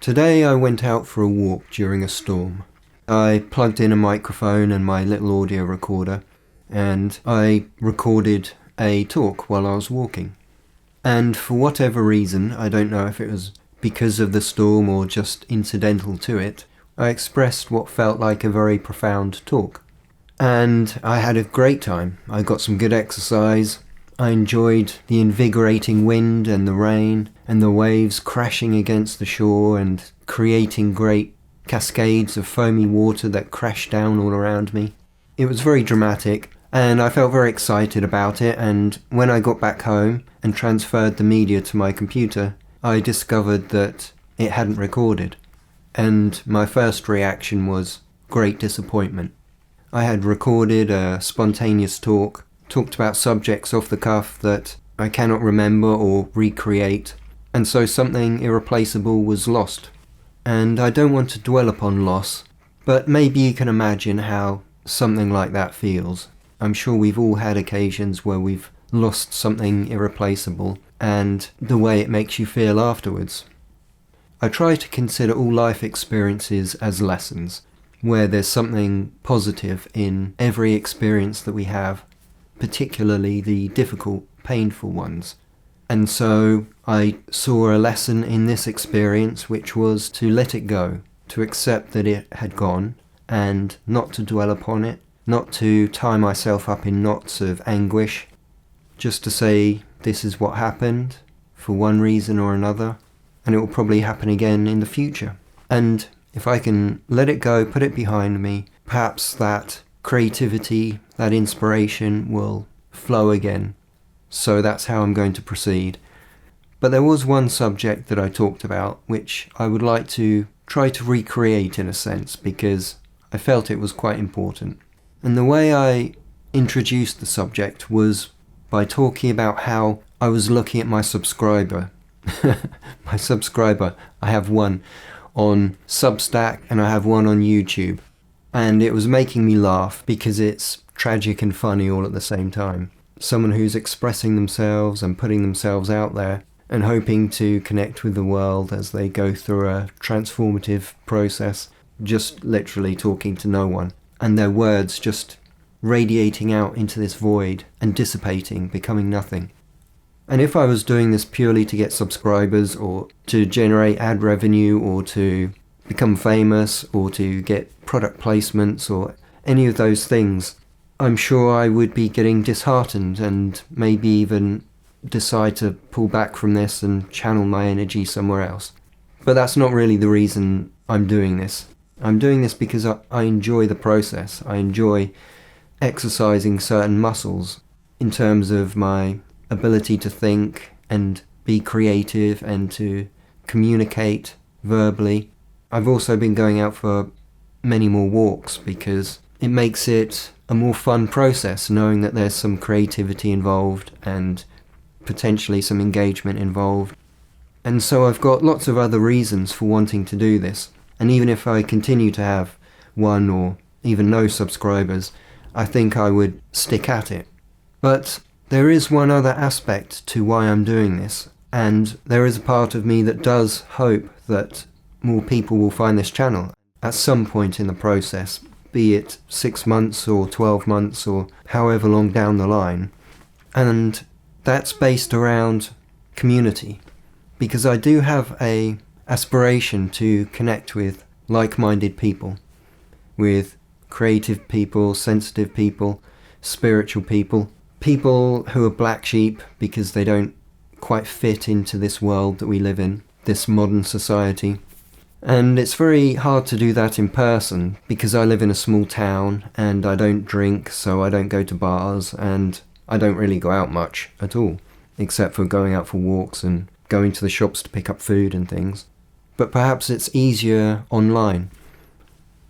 Today I went out for a walk during a storm. I plugged in a microphone and my little audio recorder, and I recorded a talk while I was walking. And for whatever reason, I don't know if it was because of the storm or just incidental to it, I expressed what felt like a very profound talk. And I had a great time. I got some good exercise. I enjoyed the invigorating wind and the rain and the waves crashing against the shore and creating great cascades of foamy water that crashed down all around me. It was very dramatic and I felt very excited about it, and when I got back home and transferred the media to my computer, I discovered that it hadn't recorded. And my first reaction was great disappointment. I had recorded a spontaneous talk, talked about subjects off the cuff that I cannot remember or recreate, and so something irreplaceable was lost. And I don't want to dwell upon loss, but maybe you can imagine how something like that feels. I'm sure we've all had occasions where we've lost something irreplaceable, and the way it makes you feel afterwards. I try to consider all life experiences as lessons, where there's something positive in every experience that we have, particularly the difficult, painful ones. And so I saw a lesson in this experience, which was to let it go, to accept that it had gone, and not to dwell upon it, not to tie myself up in knots of anguish, just to say this is what happened for one reason or another, and it will probably happen again in the future. And if I can let it go, put it behind me, perhaps that creativity, that inspiration will flow again. So that's how I'm going to proceed. But there was one subject that I talked about which I would like to try to recreate in a sense, because I felt it was quite important. And the way I introduced the subject was by talking about how I was looking at my subscriber. My subscriber, I have one on Substack and I have one on YouTube. And it was making me laugh because it's tragic and funny all at the same time. Someone who's expressing themselves and putting themselves out there and hoping to connect with the world as they go through a transformative process, just literally talking to no one, and their words just radiating out into this void and dissipating, becoming nothing. And if I was doing this purely to get subscribers or to generate ad revenue or to become famous or to get product placements or any of those things, I'm sure I would be getting disheartened and maybe even decide to pull back from this and channel my energy somewhere else. But that's not really the reason I'm doing this. I'm doing this because I enjoy the process. I enjoy exercising certain muscles in terms of my ability to think and be creative and to communicate verbally. I've also been going out for many more walks because it makes it a more fun process knowing that there's some creativity involved and potentially some engagement involved. And so I've got lots of other reasons for wanting to do this. And even if I continue to have one or even no subscribers, I think I would stick at it. But there is one other aspect to why I'm doing this, and there is a part of me that does hope that more people will find this channel at some point in the process, be it 6 months or 12 months or however long down the line. And that's based around community, because I do have a aspiration to connect with like-minded people, with creative people, sensitive people, spiritual people, people who are black sheep because they don't quite fit into this world that we live in, this modern society. And it's very hard to do that in person because I live in a small town and I don't drink, so I don't go to bars and I don't really go out much at all, except for going out for walks and going to the shops to pick up food and things. But perhaps it's easier online.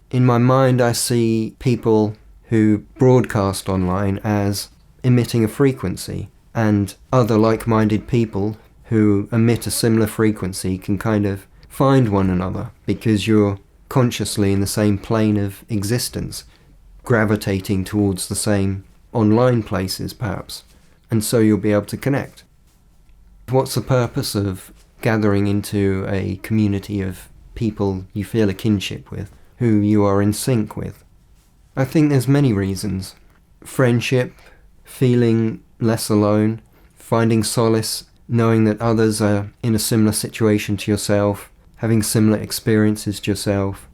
In my mind, I see people who broadcast online as emitting a frequency, and other like-minded people who emit a similar frequency can kind of find one another because you're consciously in the same plane of existence, gravitating towards the same online places perhaps, and so you'll be able to connect. What's the purpose of gathering into a community of people you feel a kinship with, who you are in sync with. I think there's many reasons. Friendship, feeling less alone, finding solace, knowing that others are in a similar situation to yourself, having similar experiences to yourself,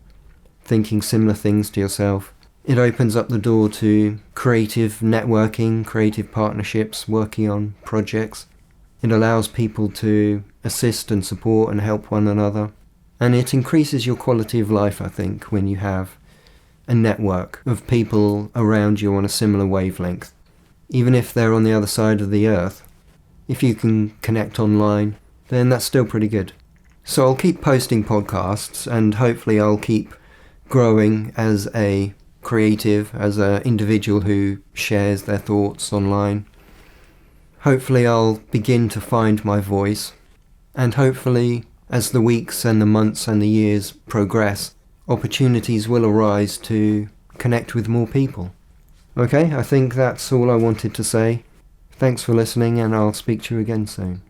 thinking similar things to yourself. It opens up the door to creative networking, creative partnerships, working on projects. It allows people to assist and support and help one another. And it increases your quality of life, I think, when you have a network of people around you on a similar wavelength. Even if they're on the other side of the earth, if you can connect online, then that's still pretty good. So I'll keep posting podcasts, and hopefully I'll keep growing as a creative, as an individual who shares their thoughts online. Hopefully I'll begin to find my voice, and hopefully as the weeks and the months and the years progress, opportunities will arise to connect with more people. Okay, I think that's all I wanted to say. Thanks for listening, and I'll speak to you again soon.